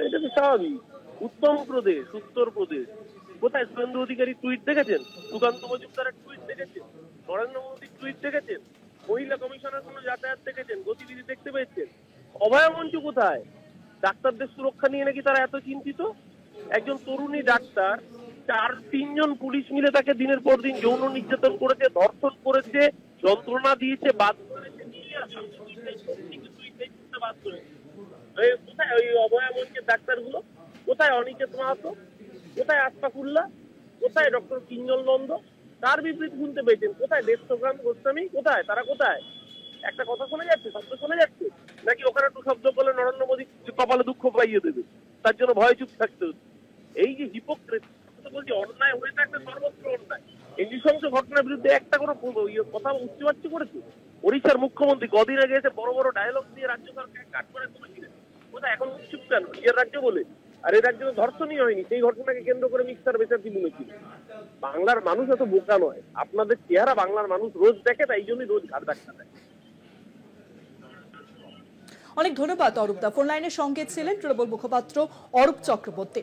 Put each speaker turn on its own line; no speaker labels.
এটা তো স্বাভাবিক। উত্তরপ্রদেশ, উত্তরপ্রদেশ কোথায় শুভেন্দু অধিকারী টুইট দেখেছেন? সুকান্ত মজুমদারের টুইট দেখেছেন? নরেন্দ্র মোদীর টুইট দেখেছেন? মহিলা কমিশনের কোন যাতায়াত দেখেছেন? গতিবিধি দেখতে পেয়েছেন? অভয়া মঞ্চ কোথায়? ডাক্তারদের সুরক্ষা নিয়ে নাকি তারা এত চিন্তিত। একজন তরুণী ডাক্তার, তিনজন পুলিশ মিলে তাকে দিনের পর দিন যৌন নির্যাতন করেছে, ধর্ষণ করেছে, যন্ত্রণা দিয়েছে, বাদ করেছে, নিয়ে আসা বাদ করেছে। কোথায় ওই অভয়া মঞ্চের ডাক্তারগুলো? কোথায় অনিকেত মাহাতো? কোথায় আশফাকুল্লাহ? কোথায় ডক্টর কিঞ্জল নন্দ? তার বিবৃতি শুনতে পেয়েছেন? কোথায় দেবগ্রাম গোস্বামী? কোথায় তারা? কোথায়? একটা কথা শোনা যাচ্ছে, শব্দ শোনা যাচ্ছে? নাকি ওখানে একটু শব্দ বলে নরেন্দ্র মোদী কপালে দুঃখ পাইয়ে দেবে, তার জন্য ভয়ে চুপ থাকতে হচ্ছে? এই যে হিপোক্রেসি, বলছি অন্যায় হয়েছে, একটা সর্বত্র অন্যায়। এই নৃশংস ঘটনার বিরুদ্ধে একটা কোনো কথা উচ্চবাচ্য করেছে? ওড়িশার মুখ্যমন্ত্রী কদিন আগে এসে বড় বড় ডায়লগ দিয়ে রাজ্য সরকারকে কাট করে তুলেছিলেন। কোথায়? এখন চুপ কেন? নিজের রাজ্য বলে। আর এই রাজ্যে তো ধর্ষণই হয়নি, সেই ঘটনাকে কেন্দ্র করে মিক্সার বেচারটি বলেছিল। বাংলার মানুষ এত বোকা নয়। আপনাদের চেহারা বাংলার মানুষ রোজ দেখে, তাই জন্যই রোজ ঘাট ধাক্কা দেয়।
অনেক ধন্যবাদ অরূপ দা। ফোন লাইনের সঙ্গে ছিলেন তৃণমূল মুখপাত্র অরূপ চক্রবর্তী।